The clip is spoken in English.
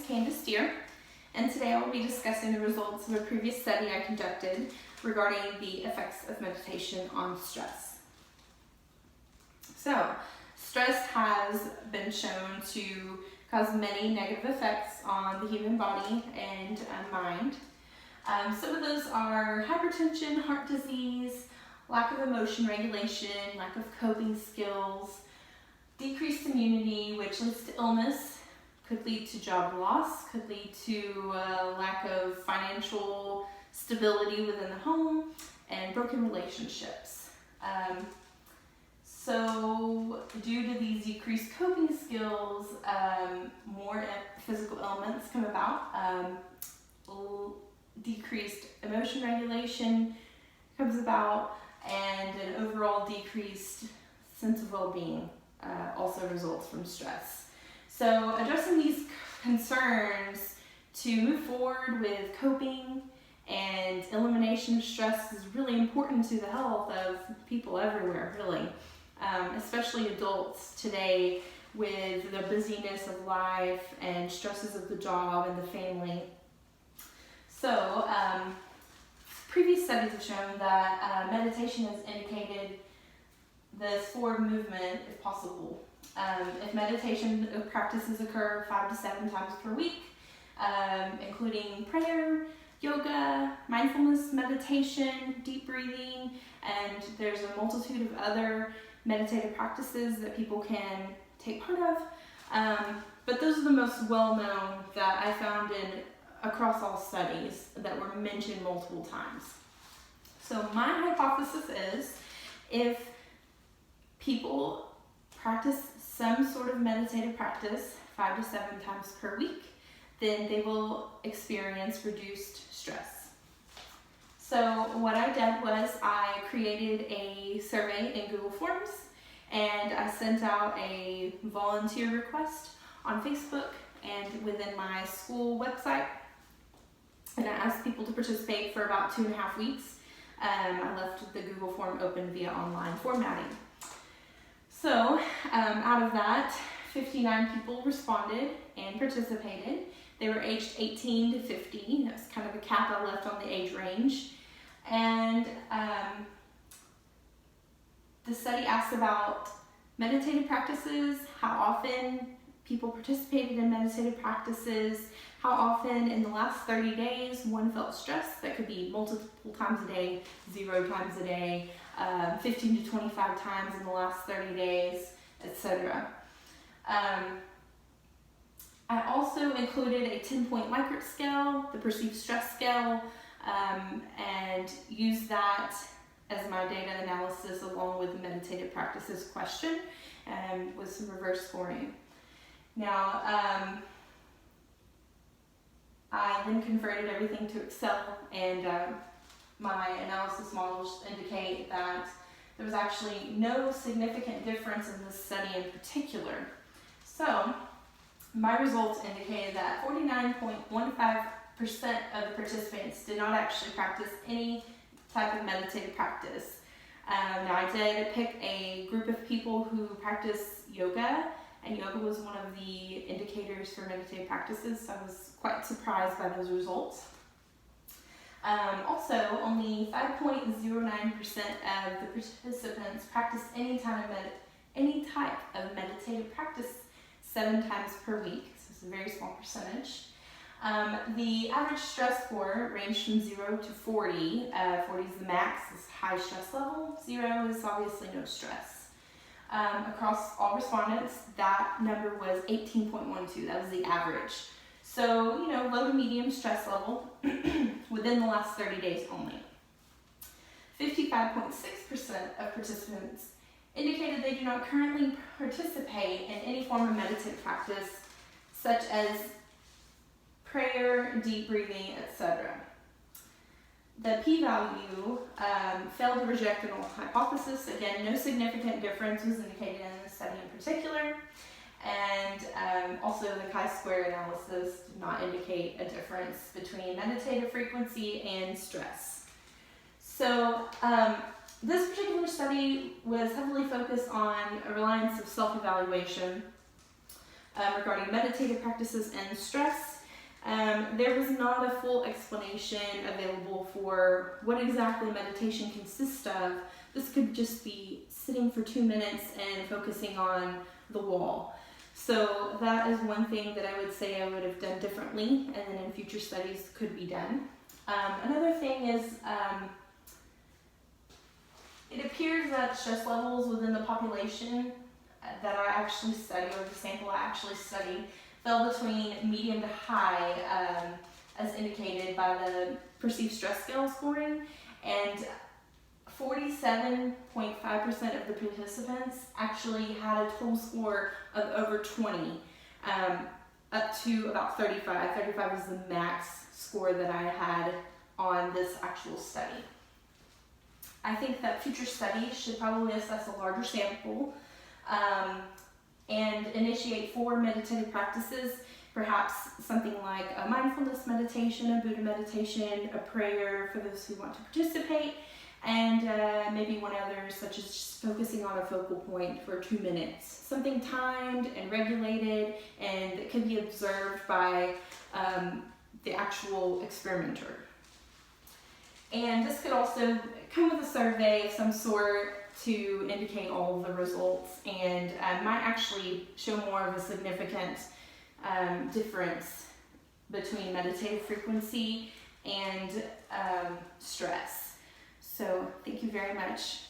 Candace Deere, and today I will be discussing the results of a previous study I conducted regarding the effects of meditation on stress. So, stress has been shown to cause many negative effects on the human body and mind. Some of those are hypertension, heart disease, lack of emotion regulation, lack of coping skills, decreased immunity, which leads to illness, could lead to job loss, could lead to lack of financial stability within the home, and broken relationships. So due to these decreased coping skills, more physical ailments come about. Decreased emotion regulation comes about, and an overall decreased sense of well-being also results from stress. So addressing these concerns to move forward with coping and elimination of stress is really important to the health of people everywhere, really, especially adults today with the busyness of life and stresses of the job and the family. So previous studies have shown that meditation has indicated this forward movement if possible. If meditation practices occur 5 to 7 times per week, including prayer, yoga, mindfulness meditation, deep breathing, and there's a multitude of other meditative practices that people can take part of. But those are the most well-known that I found across all studies that were mentioned multiple times. So my hypothesis is if people practice some sort of meditative practice 5 to 7 times per week, then they will experience reduced stress. So what I did was I created a survey in Google Forms, and I sent out a volunteer request on Facebook and within my school website, and I asked people to participate for about 2.5 weeks. I left the Google form open via online formatting. So out of that, 59 people responded and participated. They were aged 18 to 50. That's kind of a cap I left on the age range. And the study asked about meditative practices, how often people participated in meditative practices, how often in the last 30 days one felt stress. That could be multiple times a day, 0 times a day, 15 to 25 times in the last 30 days, etc. I also included a 10-point Likert scale, the perceived stress scale, and used that as my data analysis along with the meditative practices question with some reverse scoring. Now, I then converted everything to Excel, and my analysis models indicate that there was actually no significant difference in this study in particular. So, my results indicated that 49.15% of the participants did not actually practice any type of meditative practice. Now, I did pick a group of people who practice yoga, and yoga was one of the indicators for meditative practices, so I was quite surprised by those results. Also, only 5.09% of the participants practiced any type of meditative practice 7 times per week, so it's a very small percentage. The average stress score ranged from 0 to 40. 40 is the max, is high stress level. 0 is obviously no stress. Across all respondents, that number was 18.12. That was the average. So, low to medium stress level within the last 30 days only. 55.6% of participants indicated they do not currently participate in any form of meditative practice, such as prayer, deep breathing, etc. The p-value failed to reject the null hypothesis. Again, no significant difference was indicated in the study in particular. And also the chi-square analysis did not indicate a difference between meditative frequency and stress. So this particular study was heavily focused on a reliance of self-evaluation. regarding meditative practices and stress. There was not a full explanation available for what exactly meditation consists of. This could just be sitting for 2 minutes and focusing on the wall. So that is one thing that I would say I would have done differently, and then in future studies could be done. Another thing is, it appears that stress levels within the population that I actually studied, or the sample I actually studied, fell between medium to high, as indicated by the perceived stress scale scoring, and 47.5% of the participants actually had a total score of over 20, up to about 35. 35 is the max score that I had on this actual study. I think that future studies should probably assess a larger sample and initiate 4 meditative practices, perhaps something like a mindfulness meditation, a Buddha meditation, a prayer for those who want to participate, and maybe one other, such as just focusing on a focal point for 2 minutes. Something timed and regulated, and that can be observed by the actual experimenter. And this could also come with a survey of some sort to indicate all of the results, and might actually show more of a significant difference between meditative frequency and stress. So thank you very much.